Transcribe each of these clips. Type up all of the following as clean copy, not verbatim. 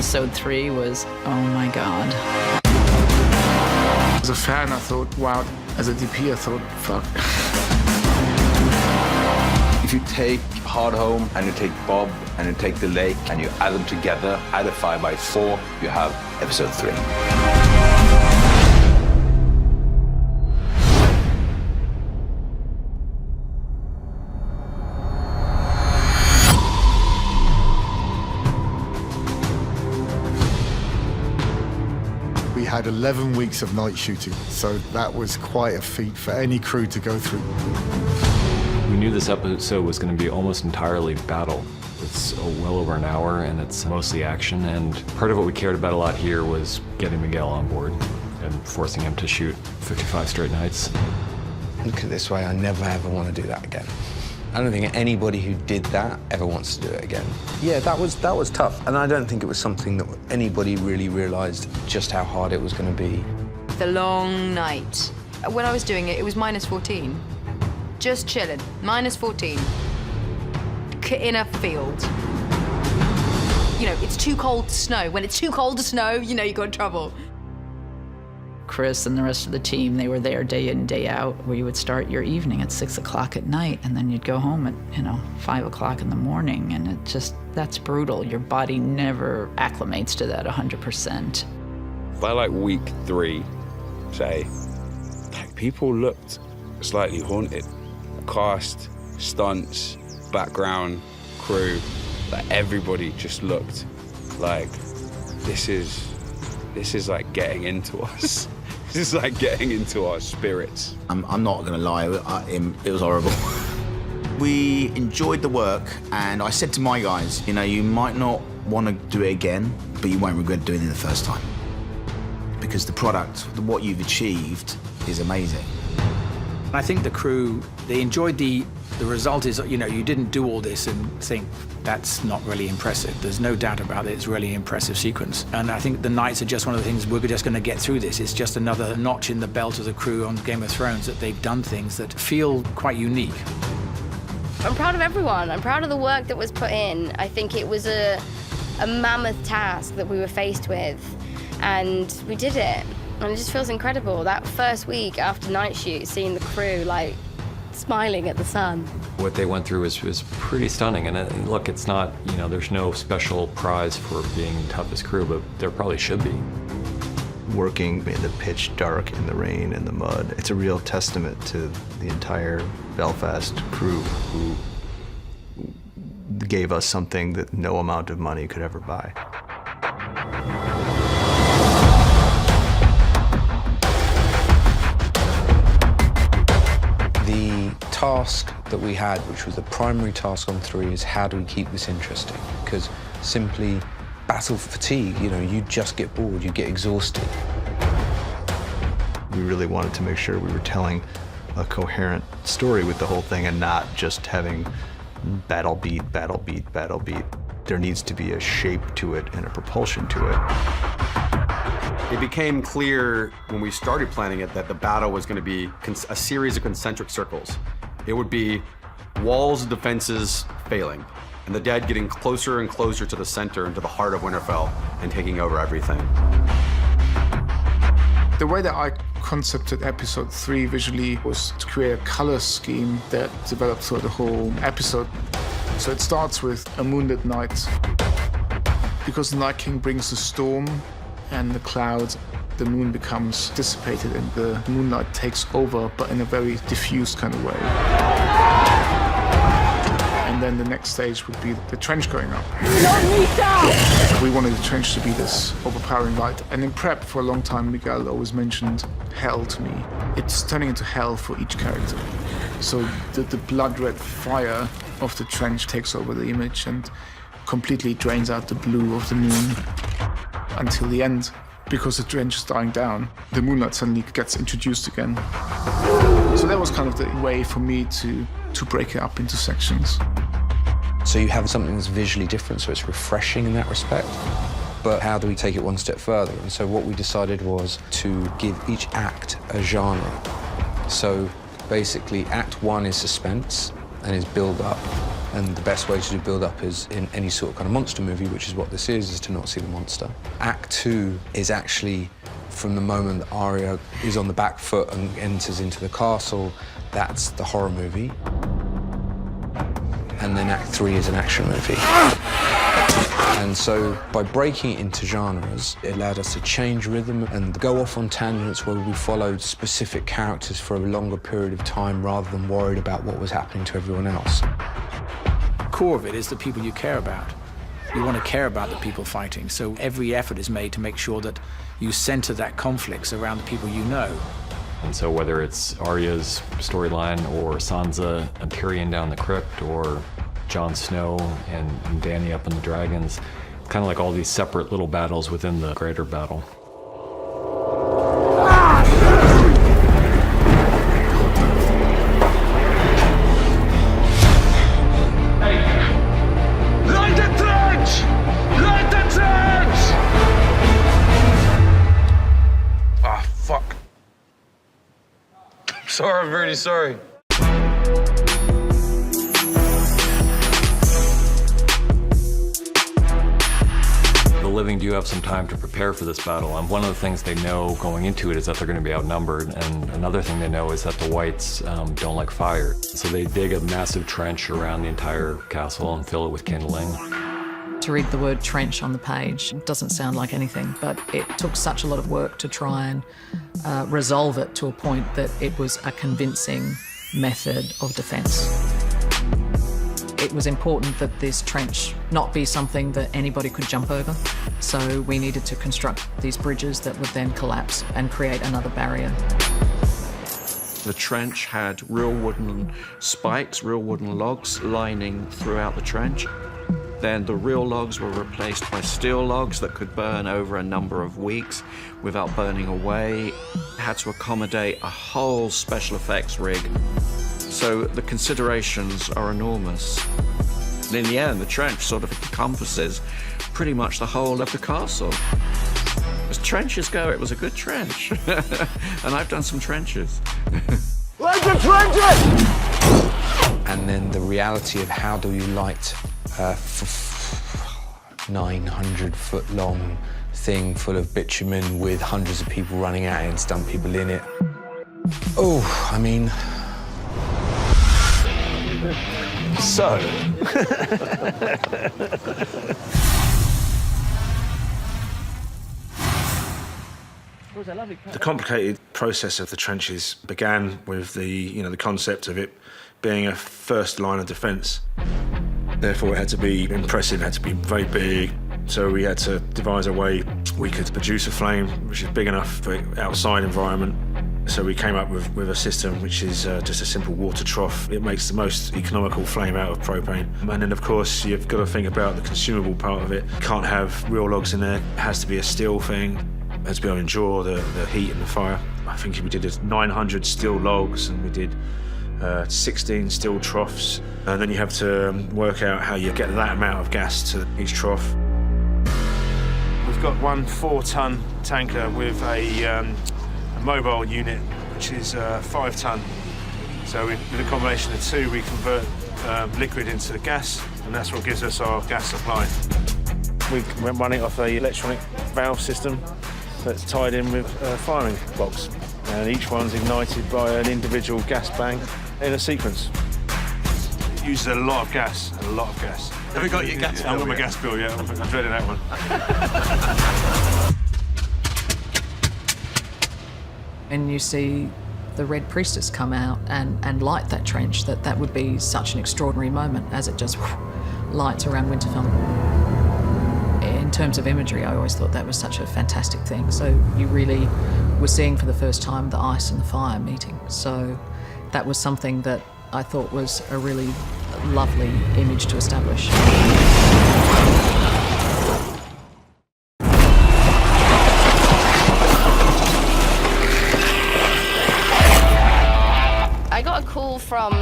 episode 3 was, oh my God. As a fan, I thought, wow. As a DP, I thought, fuck. If you take Hardhome and you take Bob and you take the lake and you add them together, add a 5x4, you have episode 3. We had 11 weeks of night shooting, so that was quite a feat for any crew to go through. We knew this episode was going to be almost entirely battle. It's well over an hour, and it's mostly action, and part of what we cared about a lot here was getting Miguel on board and forcing him to shoot 55 straight nights. Look at it this way, I never ever want to do that again. I don't think anybody who did that ever wants to do it again. Yeah, that was tough, and I don't think it was something that anybody really realized just how hard it was going to be. The long night. When I was doing it, it was -14. Just chilling, -14. In a field. You know, it's too cold to snow. When it's too cold to snow, you know you got in trouble. Chris and the rest of the team, they were there day in, day out, where you would start your evening at 6 o'clock at night, and then you'd go home at, 5 o'clock in the morning, and it just, that's brutal. Your body never acclimates to that 100%. By like week 3, say, like people looked slightly haunted. Cast, stunts, background, crew, like everybody just looked like this is like getting into us. This is like getting into our spirits. I'm not gonna lie, it was horrible. We enjoyed the work, and I said to my guys, you might not want to do it again, but you won't regret doing it the first time. Because the product, what you've achieved, is amazing. I think the crew, they enjoyed the result is, you didn't do all this and think that's not really impressive. There's no doubt about it, it's really an impressive sequence. And I think the nights are just one of the things, we're just gonna get through this. It's just another notch in the belt of the crew on Game of Thrones, that they've done things that feel quite unique. I'm proud of everyone. I'm proud of the work that was put in. I think it was a mammoth task that we were faced with, and we did it. And it just feels incredible. That first week after night shoot, seeing the crew like smiling at the sun. What they went through was pretty stunning. And look, it's not, there's no special prize for being toughest crew, but there probably should be. Working in the pitch dark, in the rain, in the mud, it's a real testament to the entire Belfast crew who gave us something that no amount of money could ever buy. The task that we had, which was the primary task on 3, is how do we keep this interesting? Because simply battle fatigue, you just get bored, you get exhausted. We really wanted to make sure we were telling a coherent story with the whole thing and not just having battle beat, battle beat, battle beat. There needs to be a shape to it and a propulsion to it. It became clear when we started planning it that the battle was going to be a series of concentric circles. It would be walls of defenses failing, and the dead getting closer and closer to the center and to the heart of Winterfell and taking over everything. The way that I concepted episode 3 visually was to create a color scheme that developed through the whole episode. So it starts with a moonlit night. Because the Night King brings the storm and the clouds, the moon becomes dissipated and the moonlight takes over, but in a very diffused kind of way. And then the next stage would be the trench going up. We wanted the trench to be this overpowering light. And in prep for a long time, Miguel always mentioned hell to me. It's turning into hell for each character. So the blood red fire of the trench takes over the image and completely drains out the blue of the moon until the end. Because the trench is dying down, the moonlight suddenly gets introduced again. So that was kind of the way for me to break it up into sections. So you have something that's visually different, so it's refreshing in that respect. But how do we take it one step further? And so what we decided was to give each act a genre. So basically, Act 1 is suspense and is build up. And the best way to do build-up is in any sort of kind of monster movie, which is what this is to not see the monster. Act 2 is actually from the moment that Arya is on the back foot and enters into the castle. That's the horror movie. And then Act 3 is an action movie. And so by breaking it into genres, it allowed us to change rhythm and go off on tangents where we followed specific characters for a longer period of time rather than worried about what was happening to everyone else. The core of it is the people you care about. You want to care about the people fighting, so every effort is made to make sure that you center that conflict around the people you know. And so whether it's Arya's storyline or Sansa and Tyrion down the crypt or Jon Snow and Dany up in the dragons, it's kind of like all these separate little battles within the greater battle. Light the torch! Light the torch! Ah, fuck. I'm sorry, I'm really sorry. The living do have some time to prepare for this battle, and one of the things they know going into it is that they're going to be outnumbered, and another thing they know is that the whites don't like fire. So they dig a massive trench around the entire castle and fill it with kindling. To read the word trench on the page doesn't sound like anything, but it took such a lot of work to try and resolve it to a point that it was a convincing method of defence. It was important that this trench not be something that anybody could jump over, so we needed to construct these bridges that would then collapse and create another barrier. The trench had real wooden spikes, real wooden logs lining throughout the trench. Then the real logs were replaced by steel logs that could burn over a number of weeks without burning away. It had to accommodate a whole special effects rig. So the considerations are enormous. And in the end, the trench sort of encompasses pretty much the whole of the castle. As trenches go, it was a good trench. And I've done some trenches. Light the trenches! And then the reality of how do you light a 900-foot-long thing full of bitumen with hundreds of people running at it and stunt people in it. Oh, I mean... So... The complicated process of the trenches began with the concept of it being a first line of defence. Therefore, it had to be impressive, it had to be very big. So we had to devise a way we could produce a flame which is big enough for outside environment. So we came up with a system which is just a simple water trough. It makes the most economical flame out of propane. And then, of course, you've got to think about the consumable part of it. You can't have real logs in there. It has to be a steel thing. It has to be able to endure the heat and the fire. I think we did 900 steel logs, and we did 16 steel troughs. And then you have to work out how you get that amount of gas to each trough. We've got one 4-ton tanker with a mobile unit, which is 5-ton. So with a combination of two, we convert liquid into gas, and that's what gives us our gas supply. We run it off an electronic valve system that's tied in with a firing box, and each one's ignited by an individual gas bang in a sequence. It uses a lot of gas, Have you got your gas bill? I've got my gas bill, yeah. I'm dreading that one. And you see the Red Priestess come out and light that trench, that would be such an extraordinary moment as it just lights around Winterfell. In terms of imagery, I always thought that was such a fantastic thing. So you really were seeing for the first time the ice and the fire meeting. So that was something that I thought was a really lovely image to establish. I got a call from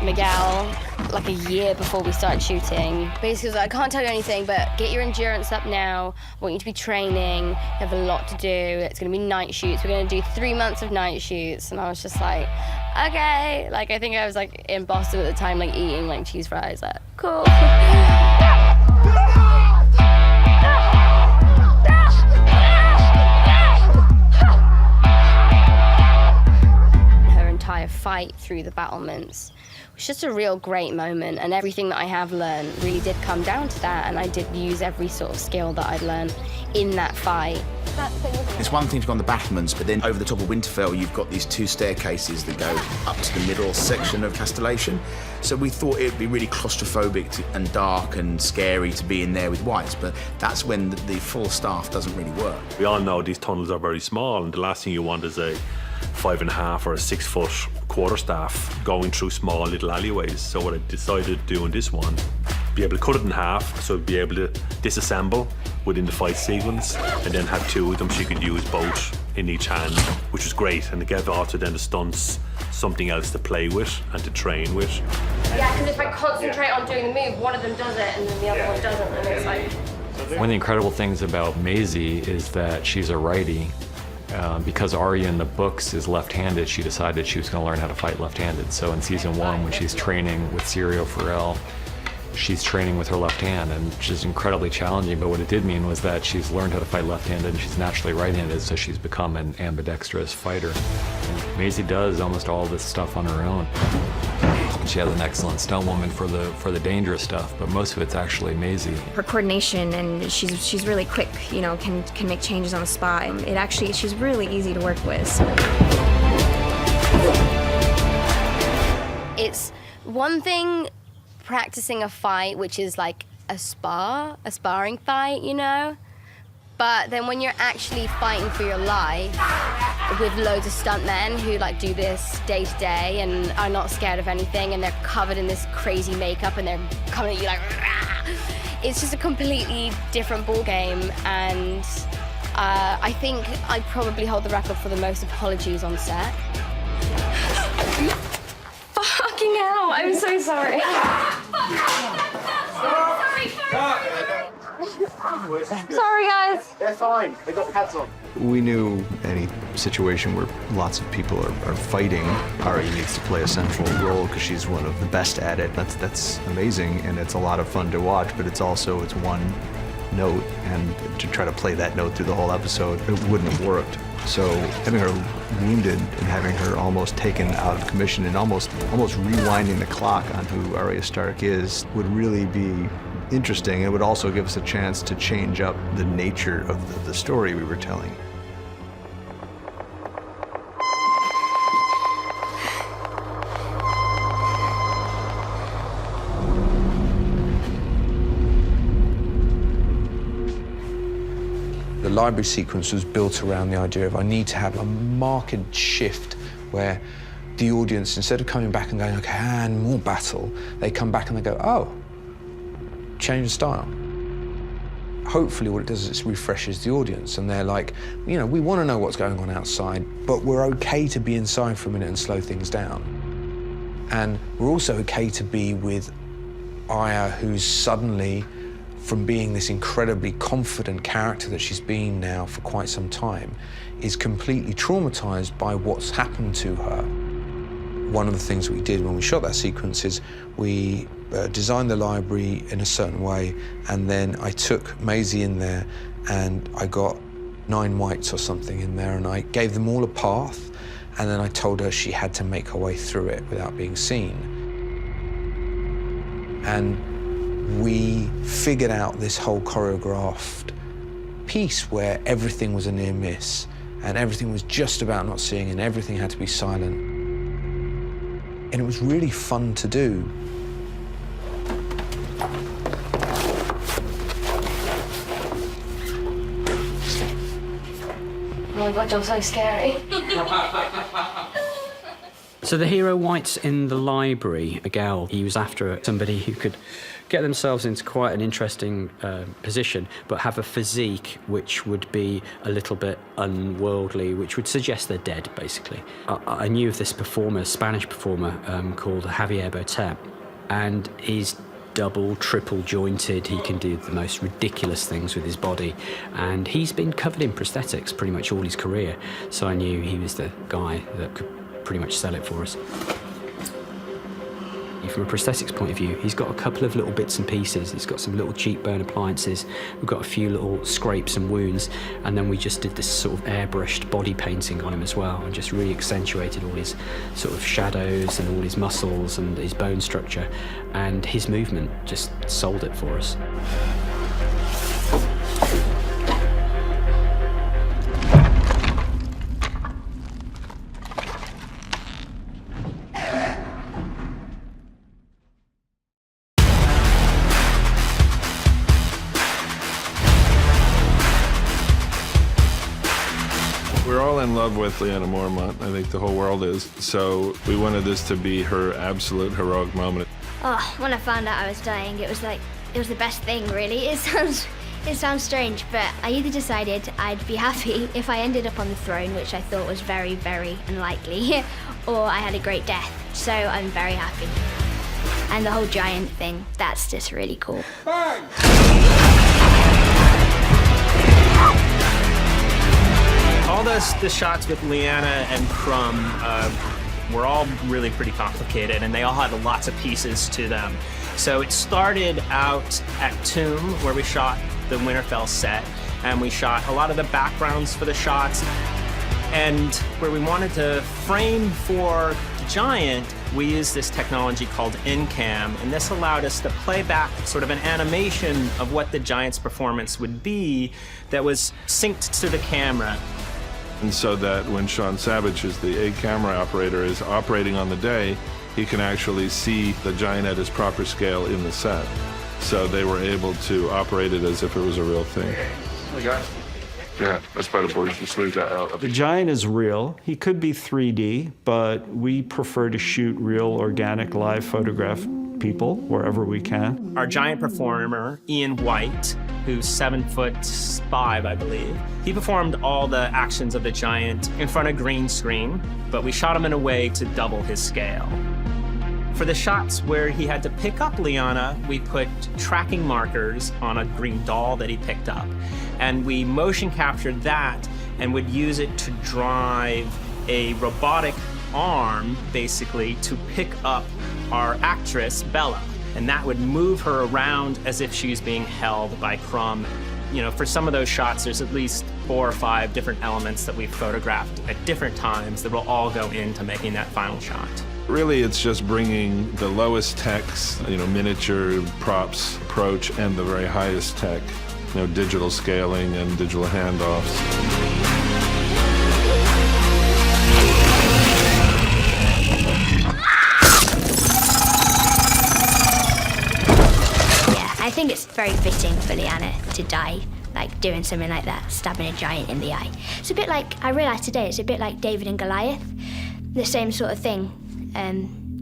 Miguel like a year before we started shooting. Basically, he was like, I can't tell you anything, but get your endurance up now. I want you to be training. You have a lot to do. It's gonna be night shoots. We're gonna do 3 months of night shoots. And I was just like, okay. Like, I think I was like in Boston at the time, like eating like cheese fries. Like, cool. Fight through the battlements was just a real great moment, and everything that I have learned really did come down to that, and I did use every sort of skill that I'd learned in that fight. It's one thing to go on the battlements, but then over the top of Winterfell, you've got these 2 staircases that go up to the middle section of Castellation. So we thought it'd be really claustrophobic and dark and scary to be in there with whites, but that's when the full staff doesn't really work. We all know these tunnels are very small, and the last thing you want is a 5.5 or a 6 foot quarterstaff going through small little alleyways. So what I decided doing this one, be able to cut it in half, so be able to disassemble within the fight sequence, and then have 2 of them. She could use both in each hand, which was great, and it gave also then the stunts something else to play with and to train with. Yeah, because if I concentrate on doing the move, one of them does it and then the other one doesn't, and it's like... One of the incredible things about Maisie is that she's a righty. Because Arya in the books is left-handed, she decided she was going to learn how to fight left-handed. So in season 1, when she's training with Syrio Forel, she's training with her left hand, and which is incredibly challenging. But what it did mean was that she's learned how to fight left-handed, and she's naturally right-handed, so she's become an ambidextrous fighter. And Maisie does almost all this stuff on her own. She has an excellent stunt woman for the dangerous stuff, but most of it's actually Maisie. Her coordination, and she's really quick, you know, can make changes on the spot. She's really easy to work with. It's one thing practicing a fight, which is like a sparring fight, you know? But then when you're actually fighting for your life with loads of stuntmen who like do this day to day and are not scared of anything, and they're covered in this crazy makeup and they're coming at you like, rah! It's just a completely different ball game. And I think I probably hold the record for the most apologies on set. Fucking hell, I'm so sorry. Sorry, guys. They're fine. They got pads on. We knew any situation where lots of people are fighting, Arya needs to play a central role because she's one of the best at it. That's amazing, and it's a lot of fun to watch, but it's one note, and to try to play that note through the whole episode, it wouldn't have worked. So having her wounded and having her almost taken out of commission and almost rewinding the clock on who Arya Stark is would really be interesting. It would also give us a chance to change up the nature of the story we were telling. The library sequence was built around the idea of I need to have a marked shift where the audience, instead of coming back and going, okay, and more battle, they come back and they go, oh, change the style. Hopefully what it does is it refreshes the audience, and they're like, you know, we want to know what's going on outside, but we're okay to be inside for a minute and slow things down. And we're also okay to be with Arya, who's suddenly, from being this incredibly confident character that she's been now for quite some time, is completely traumatized by what's happened to her. One of the things we did when we shot that sequence is we designed the library in a certain way, and then I took Maisie in there and I got 9 whites or something in there, and I gave them all a path, and then I told her she had to make her way through it without being seen. And we figured out this whole choreographed piece where everything was a near miss, and everything was just about not seeing, and everything had to be silent. And it was really fun to do. Oh my God, you're so scary. So the hero White's in the library, a gal. He was after somebody who could get themselves into quite an interesting position, but have a physique which would be a little bit unworldly, which would suggest they're dead, basically. I knew of this performer, Spanish performer, called Javier Botet, and he's double, triple jointed. He can do the most ridiculous things with his body, and he's been covered in prosthetics pretty much all his career, so I knew he was the guy that could pretty much sell it for us. From a prosthetics point of view, he's got a couple of little bits and pieces. He's got some little cheekbone appliances. We've got a few little scrapes and wounds, and then we just did this sort of airbrushed body painting on him as well, and just really accentuated all his sort of shadows and all his muscles and his bone structure, and his movement just sold it for us. We're all in love with Lyanna Mormont. I think the whole world is. So we wanted this to be her absolute heroic moment. Oh, when I found out I was dying, it was the best thing, really. It sounds strange, but I either decided I'd be happy if I ended up on the throne, which I thought was very, very unlikely, or I had a great death. So I'm very happy. And the whole giant thing, that's just really cool. All the shots with Lyanna and Crumb were all really pretty complicated, and they all had lots of pieces to them. So it started out at Tomb, where we shot the Winterfell set, and we shot a lot of the backgrounds for the shots. And where we wanted to frame for the giant, we used this technology called in-cam, and this allowed us to play back sort of an animation of what the giant's performance would be that was synced to the camera. And so that when Sean Savage, who's the A camera operator, is operating on the day, he can actually see the giant at his proper scale in the set. So they were able to operate it as if it was a real thing. Yeah, that's better, boys. Just leave that out. The giant is real. He could be 3D, but we prefer to shoot real, organic, live photograph people wherever we can. Our giant performer, Ian White, who's 7'5", I believe, he performed all the actions of the giant in front of green screen, but we shot him in a way to double his scale. For the shots where he had to pick up Lyanna, we put tracking markers on a green doll that he picked up, and we motion captured that and would use it to drive a robotic arm, basically, to pick up our actress, Bella. And that would move her around as if she's being held by Crumb. You know, for some of those shots, there's at least 4 or 5 different elements that we've photographed at different times that will all go into making that final shot. Really, it's just bringing the lowest techs, miniature props approach, and the very highest tech, digital scaling and digital handoffs. I think it's very fitting for Lyanna to die, like doing something like that, stabbing a giant in the eye. It's a bit like, I realised today, it's a bit like David and Goliath, the same sort of thing.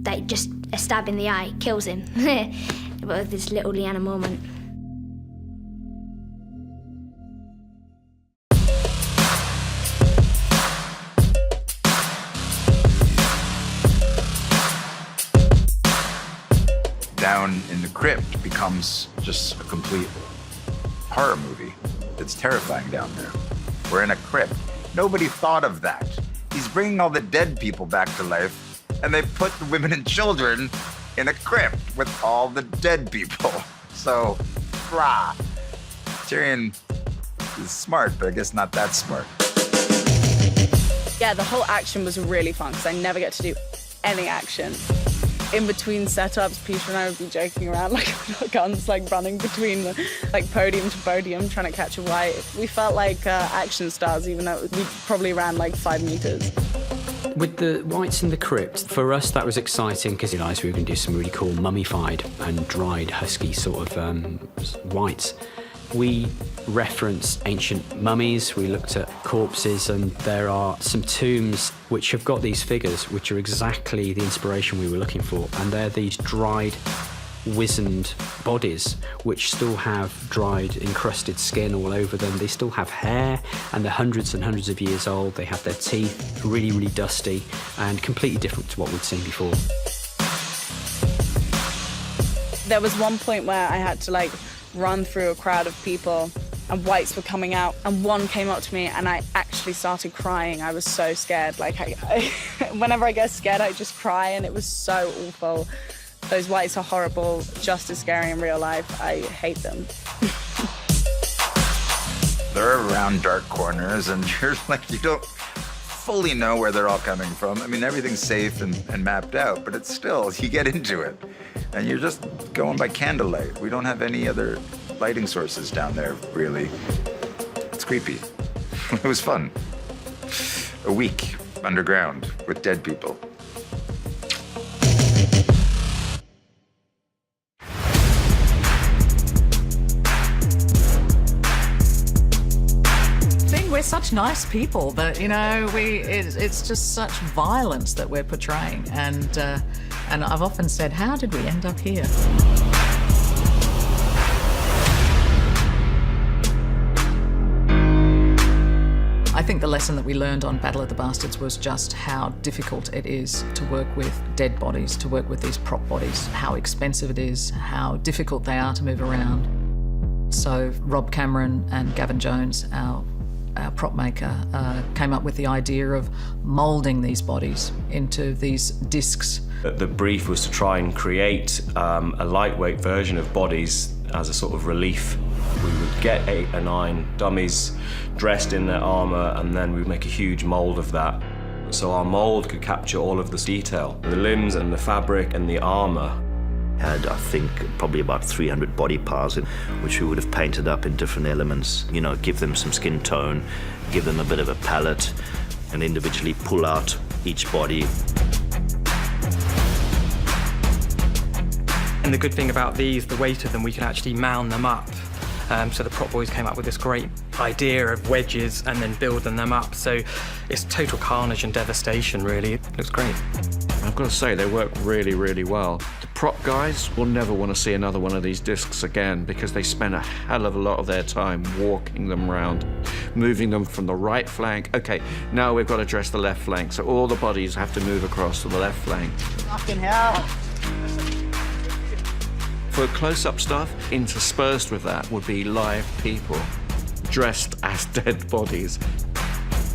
Like just a stab in the eye kills him. But with this little Lyanna moment. Down in the crypt becomes just a complete horror movie. It's terrifying down there. We're in a crypt. Nobody thought of that. He's bringing all the dead people back to life, and they put the women and children in a crypt with all the dead people. So, rah. Tyrion is smart, but I guess not that smart. Yeah, the whole action was really fun because I never get to do any action. In between setups, Peter and I would be joking around like guns, like running between podium to podium, trying to catch a white. We felt like action stars, even though we probably ran like 5 meters. With the whites in the crypt, for us that was exciting because we were going to do some really cool mummified and dried husky sort of whites. We referenced ancient mummies, we looked at corpses, and there are some tombs which have got these figures which are exactly the inspiration we were looking for, and they're these dried, wizened bodies which still have dried, encrusted skin all over them. They still have hair, and they're hundreds and hundreds of years old. They have their teeth, really, really dusty, and completely different to what we'd seen before. There was one point where I had to like run through a crowd of people and whites were coming out, and one came up to me and I actually started crying. I was so scared. Like whenever I get scared, I just cry, and it was so awful. Those whites are horrible, just as scary in real life. I hate them. They're around dark corners, and you're like, you don't fully know where they're all coming from. I mean, everything's safe and mapped out, but it's still, you get into it, and you're just going by candlelight. We don't have any other lighting sources down there, really. It's creepy. It was fun. A week underground with dead people. We're such nice people that, you know, it's just such violence that we're portraying, and I've often said, how did we end up here? I think the lesson that we learned on Battle of the Bastards was just how difficult it is to work with dead bodies, to work with these prop bodies, how expensive it is, how difficult they are to move around. So Rob Cameron and Gavin Jones, our prop maker, came up with the idea of moulding these bodies into these discs. The brief was to try and create a lightweight version of bodies as a sort of relief. We would get 8 or 9 dummies dressed in their armour, and then we'd make a huge mould of that. So our mould could capture all of this detail. The limbs and the fabric and the armour. Had, I think, probably about 300 body parts, which we would have painted up in different elements. You know, give them some skin tone, give them a bit of a palette, and individually pull out each body. And the good thing about these, the weight of them, we can actually mound them up. So the prop boys came up with this great idea of wedges and then building them up. So it's total carnage and devastation, really. It looks great. I've got to say, they work really, really well. The prop guys will never want to see another one of these discs again, because they spend a hell of a lot of their time walking them around, moving them from the right flank. Okay, now we've got to dress the left flank, so all the bodies have to move across to the left flank. Fucking hell. For close-up stuff, interspersed with that would be live people dressed as dead bodies.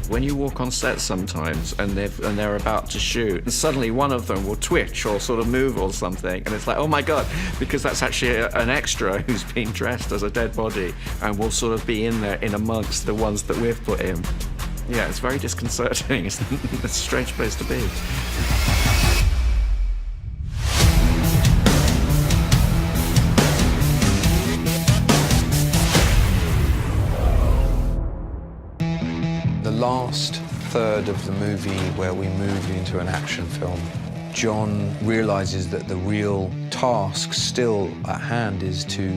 When you walk on set sometimes and they're about to shoot, and suddenly one of them will twitch or sort of move or something, and it's like, oh my God, because that's actually an extra who's being dressed as a dead body and will sort of be in there in amongst the ones that we've put in. Yeah, it's very disconcerting. It's a strange place to be. Last third of the movie, where we move into an action film, John realizes that the real task still at hand is to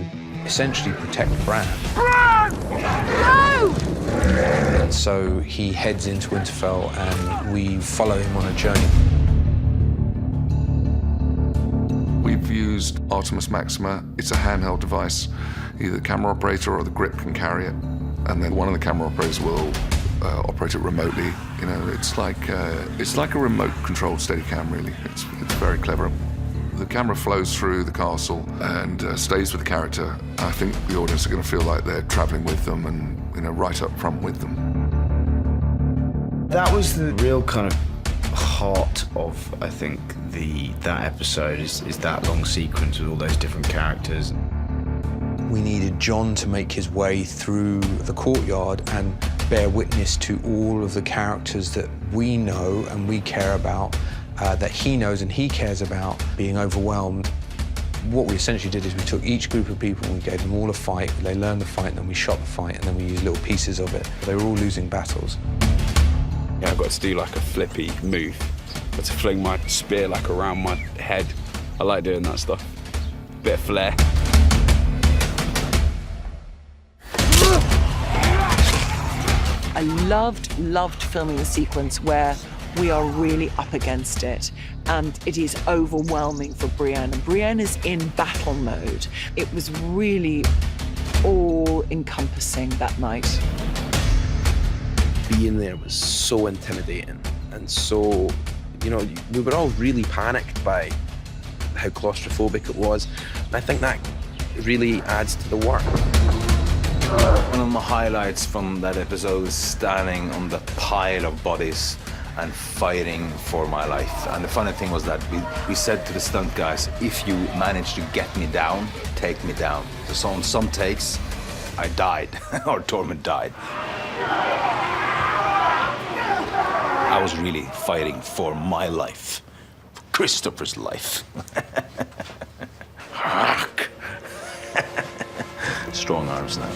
essentially protect Bran. No! And so he heads into Winterfell and we follow him on a journey. We've used Artemis Maxima. It's a handheld device. Either the camera operator or the grip can carry it. And then one of the camera operators will operate it remotely. You know, it's like a remote-controlled Steadicam, really. It's very clever. The camera flows through the castle and stays with the character. I think the audience are going to feel like they're traveling with them and, you know, right up front with them. That was the real kind of heart of, I think, that episode is that long sequence with all those different characters. We needed John to make his way through the courtyard and bear witness to all of the characters that we know and we care about, that he knows and he cares about, being overwhelmed. What we essentially did is we took each group of people and we gave them all a fight. They learned the fight, and then we shot the fight, and then we used little pieces of it. They were all losing battles. Yeah, I've got to do like a flippy move, but to fling my spear like around my head. I like doing that stuff. Bit of flair. I loved filming the sequence where we are really up against it, and it is overwhelming for Brienne. And Brienne is in battle mode. It was really all-encompassing that night. Being there was so intimidating and so, you know, we were all really panicked by how claustrophobic it was. And I think that really adds to the work. One of my highlights from that episode was standing on the pile of bodies and fighting for my life. And the funny thing was that we said to the stunt guys, if you manage to get me down, take me down. So on some takes, I died, or Tormund died. I was really fighting for my life, for Christopher's life. Strong arms now.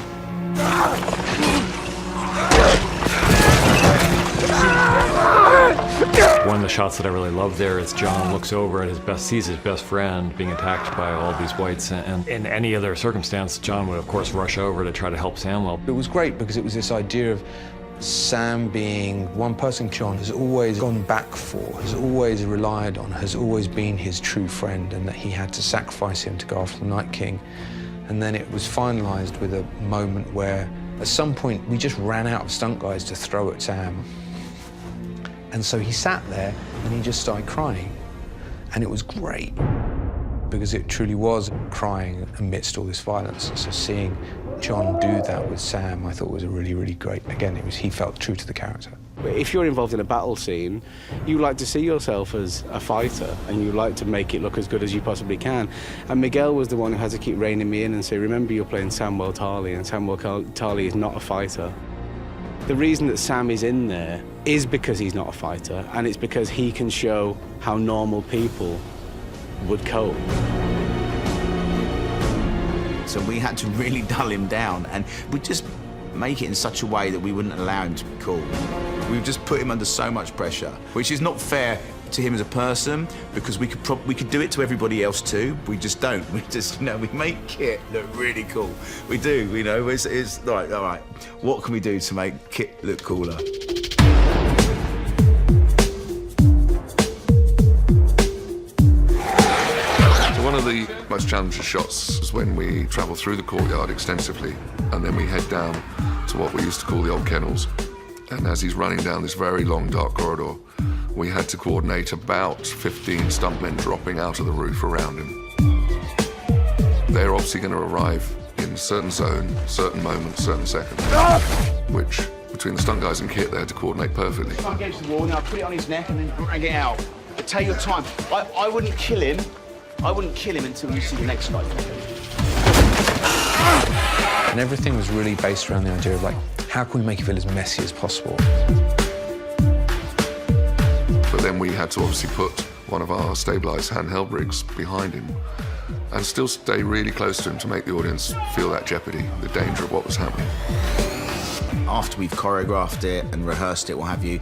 One of the shots that I really love there is John looks over at sees his best friend being attacked by all these whites, and in any other circumstance, John would of course rush over to try to help Samwell. It was great because it was this idea of Sam being one person John has always gone back for, has always relied on, has always been his true friend, and that he had to sacrifice him to go after the Night King. And then it was finalized with a moment where at some point we just ran out of stunt guys to throw at Sam. And so he sat there and he just started crying. And it was great because it truly was crying amidst all this violence. So seeing John do that with Sam, I thought was a really, really great. Again, he felt true to the character. If you're involved in a battle scene, you like to see yourself as a fighter and you like to make it look as good as you possibly can. And Miguel was the one who had to keep reining me in and say, remember, you're playing Samwell Tarly, and Samwell Tarly is not a fighter. The reason that Sam is in there is because he's not a fighter, and it's because he can show how normal people would cope. So we had to really dull him down, and we just make it in such a way that we wouldn't allow him to be cool. We've just put him under so much pressure, which is not fair to him as a person, because we could do it to everybody else too. We just don't. We just, you know, we make Kit look really cool. We do, you know. It's all right. What can we do to make Kit look cooler? One of the most challenging shots is when we travel through the courtyard extensively, and then we head down to what we used to call the old kennels. And as he's running down this very long, dark corridor, we had to coordinate about 15 stuntmen dropping out of the roof around him. They're obviously going to arrive in a certain zone, certain moments, certain seconds, which, between the stunt guys and Kit, they had to coordinate perfectly. Up against the wall, now put it on his neck and then drag it out. But take your time. I wouldn't kill him. I wouldn't kill him until you see the next guy. And everything was really based around the idea of, like, how can we make it feel as messy as possible? But then we had to obviously put one of our stabilised handheld rigs behind him and still stay really close to him to make the audience feel that jeopardy, the danger of what was happening. After we've choreographed it and rehearsed it, what have you,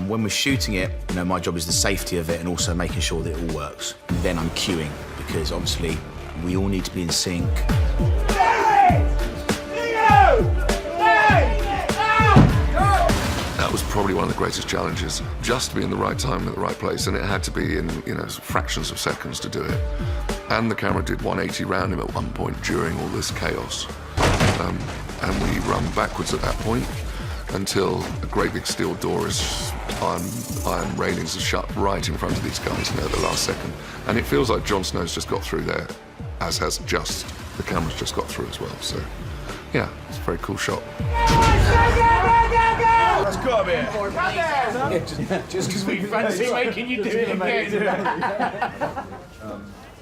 when we're shooting it, you know, my job is the safety of it and also making sure that it all works. And then I'm cueing, because obviously we all need to be in sync. That was probably one of the greatest challenges, just to be in the right time at the right place, and it had to be in, you know, fractions of seconds to do it. And the camera did 180 round him at one point during all this chaos. And we run backwards at that point until a great big steel door is iron railings are shut right in front of these guys, you know, at the last second. And it feels like Jon Snow's just got through there, as has the camera's just got through as well. So, yeah, it's a very cool shot. Let's go up here. Just because we fancy making you do it again.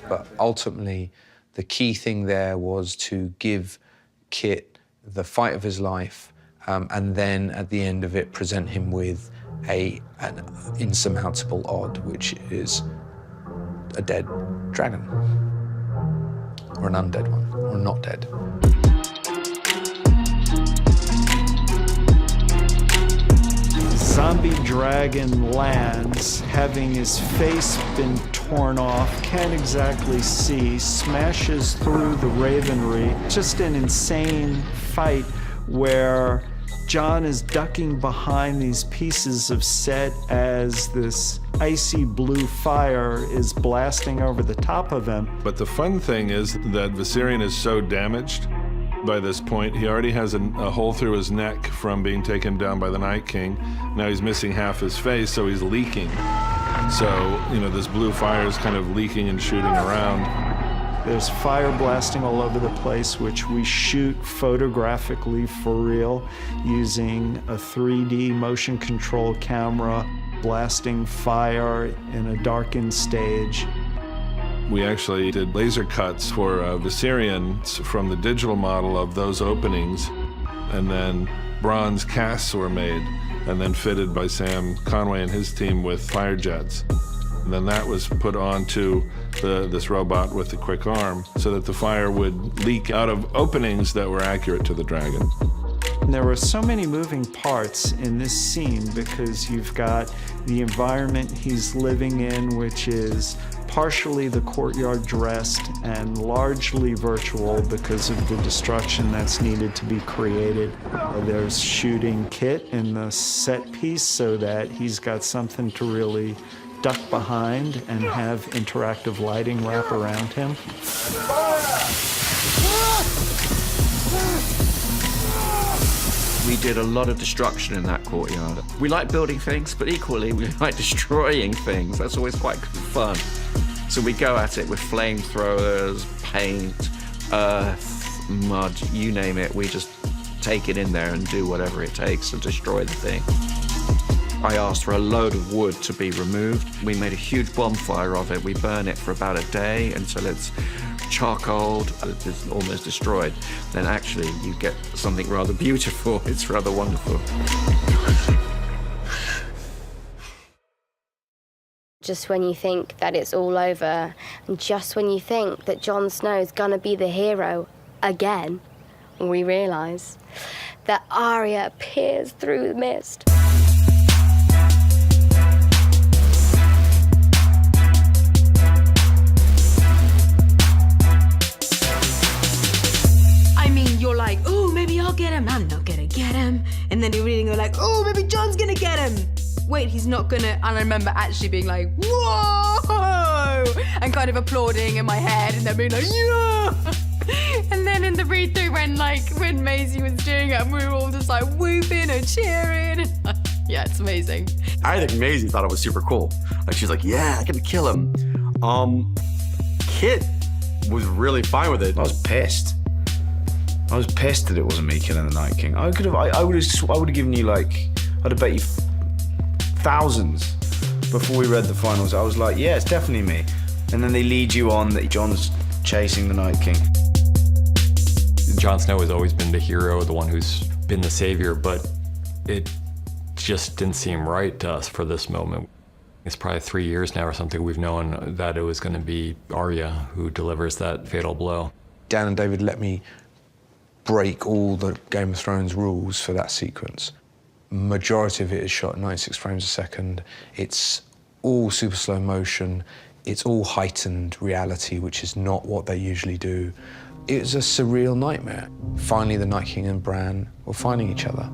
But ultimately, the key thing there was to give Kit the fight of his life, and then at the end of it, present him with an insurmountable odd, which is a dead dragon, or an undead one, or not dead. Zombie dragon lands, having his face been torn off, can't exactly see, smashes through the ravenry. Just an insane fight where John is ducking behind these pieces of set as this icy blue fire is blasting over the top of him. But the fun thing is that Viserion is so damaged by this point. He already has a hole through his neck from being taken down by the Night King. Now he's missing half his face, so he's leaking. So, you know, this blue fire is kind of leaking and shooting around. There's fire blasting all over the place, which we shoot photographically for real using a 3D motion control camera, blasting fire in a darkened stage. We actually did laser cuts for Viserion from the digital model of those openings, and then bronze casts were made and then fitted by Sam Conway and his team with fire jets. And then that was put onto this robot with the quick arm so that the fire would leak out of openings that were accurate to the dragon. There were so many moving parts in this scene because you've got the environment he's living in, which is partially the courtyard dressed and largely virtual because of the destruction that's needed to be created. There's shooting Kit in the set piece so that he's got something to really duck behind and have interactive lighting wrap around him. We did a lot of destruction in that courtyard. We like building things, but equally we like destroying things. That's always quite good fun. So we go at it with flamethrowers, paint, earth, mud, you name it. We just take it in there and do whatever it takes to destroy the thing. I asked for a load of wood to be removed. We made a huge bonfire of it. We burn it for about a day until it's charcoaled, it's almost destroyed. Then actually you get something rather beautiful. It's rather wonderful. Just when you think that it's all over, and just when you think that Jon Snow's gonna be the hero again, we realise that Arya peers through the mist. You're like, oh, maybe I'll get him. I'm not gonna get him. And then you're reading, you're like, oh, maybe Jon's gonna get him. Wait, he's not gonna. And I remember actually being like, whoa, and kind of applauding in my head, and then being like, yeah. And then in the read through, when Maisie was doing it, and we were all just like whooping and cheering. Yeah, it's amazing. I think Maisie thought it was super cool. Like she's like, yeah, I can kill him. Kit was really fine with it. I was pissed. I was pissed that it wasn't me killing the Night King. I would have given you like, I'd have bet you thousands before we read the finals. I was like, yeah, it's definitely me. And then they lead you on that Jon's chasing the Night King. Jon Snow has always been the hero, the one who's been the savior, but it just didn't seem right to us for this moment. It's probably 3 years now or something we've known that it was going to be Arya who delivers that fatal blow. Dan and David let me break all the Game of Thrones rules for that sequence. Majority of it is shot at 96 frames a second. It's all super slow motion. It's all heightened reality, which is not what they usually do. It was a surreal nightmare. Finally, the Night King and Bran were finding each other.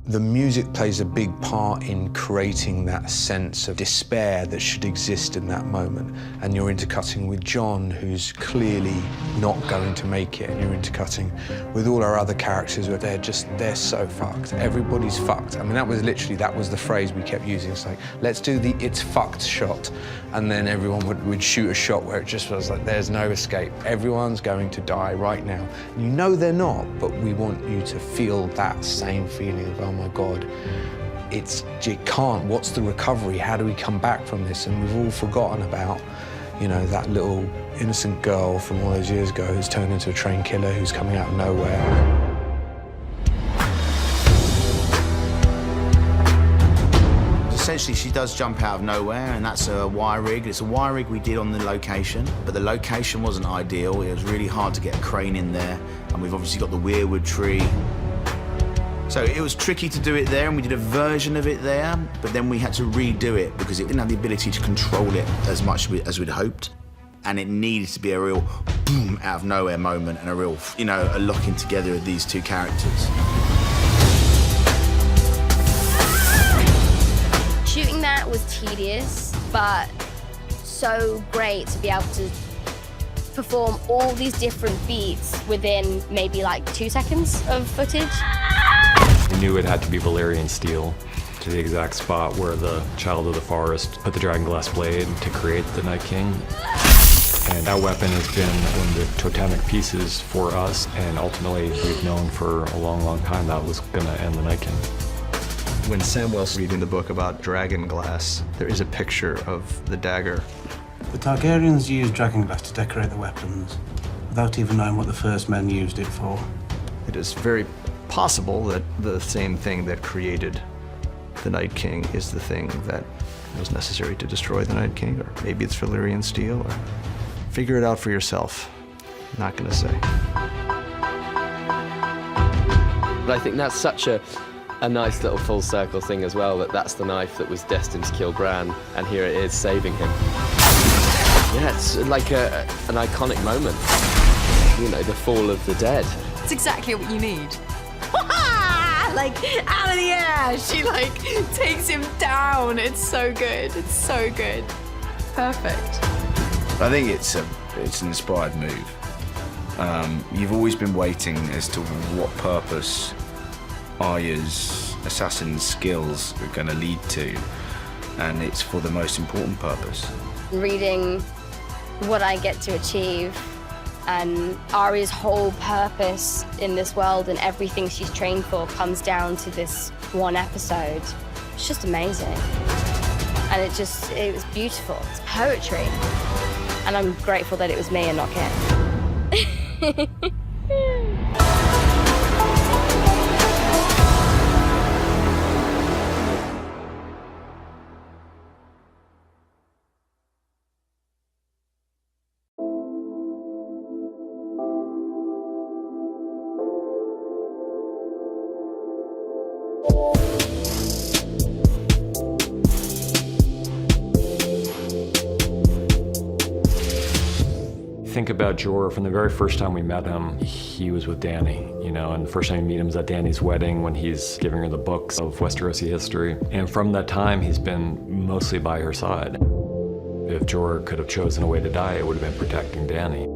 The music plays a big part in creating that sense of despair that should exist in that moment. And you're intercutting with Jon, who's clearly not going to make it, and you're intercutting with all our other characters where they're so fucked. Everybody's fucked. I mean, that was the phrase we kept using. It's like, let's do the it's fucked shot. And then everyone would shoot a shot where it just was like, there's no escape. Everyone's going to die right now. And you know they're not, but we want you to feel that same feeling of, oh my God, it can't, what's the recovery? How do we come back from this? And we've all forgotten about, you know, that little innocent girl from all those years ago who's turned into a trained killer who's coming out of nowhere. Essentially, she does jump out of nowhere, and that's a wire rig. It's a wire rig we did on the location, but the location wasn't ideal. It was really hard to get a crane in there, and we've obviously got the weirwood tree. So it was tricky to do it there, and we did a version of it there, but then we had to redo it because it didn't have the ability to control it as much as we'd hoped. And it needed to be a real boom out of nowhere moment and a real, a locking together of these two characters. Shooting that was tedious, but so great to be able to perform all these different beats within maybe like 2 seconds of footage. We knew it had to be Valyrian steel, to the exact spot where the Child of the Forest put the dragonglass blade to create the Night King. And that weapon has been one of the totemic pieces for us, and ultimately we've known for a long, long time that was going to end the Night King. When Samwell's reading the book about dragonglass, there is a picture of the dagger. The Targaryens used dragonglass to decorate the weapons, without even knowing what the first men used it for. It is very possible that the same thing that created the Night King is the thing that was necessary to destroy the Night King, or maybe it's Valyrian steel, or figure it out for yourself. I'm not gonna say. But I think that's such a nice little full circle thing as well, that's the knife that was destined to kill Bran, and here it is saving him. Yeah, it's like an iconic moment. The fall of the dead. It's exactly what you need. Like, out of the air, she takes him down. It's so good, it's so good. Perfect. I think it's an inspired move. You've always been waiting as to what purpose Arya's assassin skills are going to lead to, and it's for the most important purpose. Reading what I get to achieve and Arya's whole purpose in this world and everything she's trained for comes down to this one episode. It's just amazing. And it was beautiful. It's poetry. And I'm grateful that it was me and not Kit. Think about Jorah. From the very first time we met him, he was with Dany, and the first time you meet him is at Dany's wedding when he's giving her the books of Westerosi history. And from that time, he's been mostly by her side. If Jorah could have chosen a way to die, it would have been protecting Dany.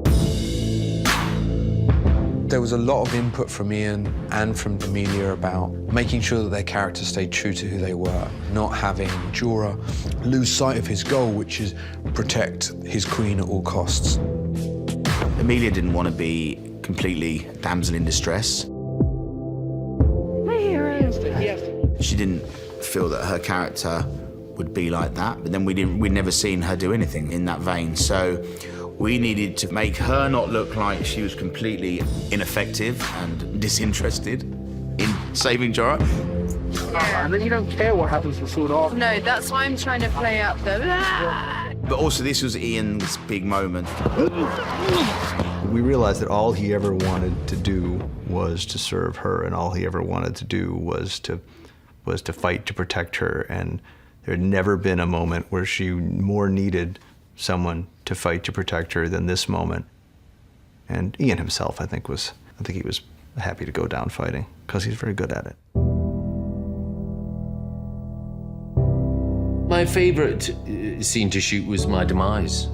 There was a lot of input from Ian and from Amelia about making sure that their characters stayed true to who they were, not having Jorah lose sight of his goal, which is protect his queen at all costs. Amelia didn't want to be completely damsel in distress. She didn't feel that her character would be like that, but then we'd never seen her do anything in that vein. So we needed to make her not look like she was completely ineffective and disinterested in saving Jorah. And then you don't care what happens to Sword Art. No, that's why I'm trying to play up the... But also this was Ian's big moment. We realized that all he ever wanted to do was to serve her, and all he ever wanted to do was to fight to protect her, and there had never been a moment where she more needed someone to fight to protect her than this moment. And Ian himself, I think he was happy to go down fighting, because he's very good at it. My favorite scene to shoot was my demise.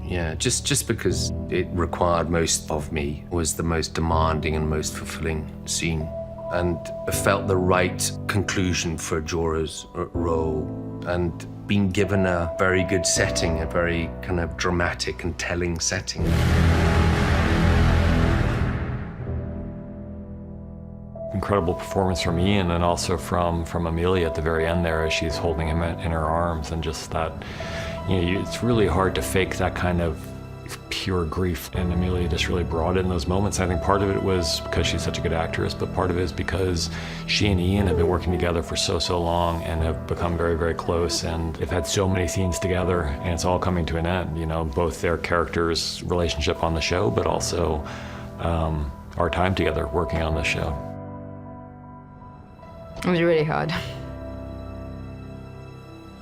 Yeah, just because it required most of me, was the most demanding and most fulfilling scene. And it felt the right conclusion for Jorah's role, and being given a very good setting, a very kind of dramatic and telling setting. Incredible performance from Ian, and also from Amelia at the very end there as she's holding him in her arms, and just that, it's really hard to fake that kind of pure grief, and Amelia just really brought it in those moments. I think part of it was because she's such a good actress, but part of it is because she and Ian have been working together for so long and have become very, very close, and they've had so many scenes together, and it's all coming to an end, both their characters' relationship on the show, but also our time together working on the show. It was really hard.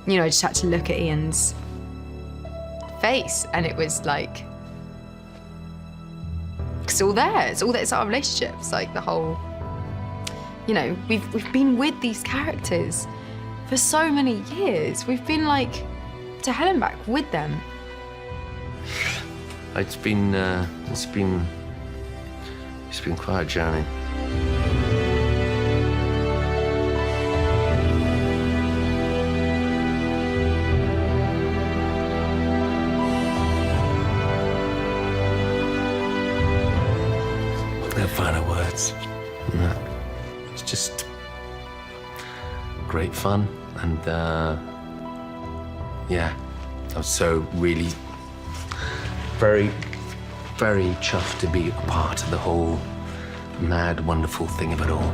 I just had to look at Ian's face, and it was like, it's all there. It's all there. It's our relationship. It's like the whole, you know, we've been with these characters for so many years. We've been like to hell and back with them. It's been quite a journey. No final words. No. It's just great fun, and yeah, I was so really very, very chuffed to be a part of the whole mad, wonderful thing of it all.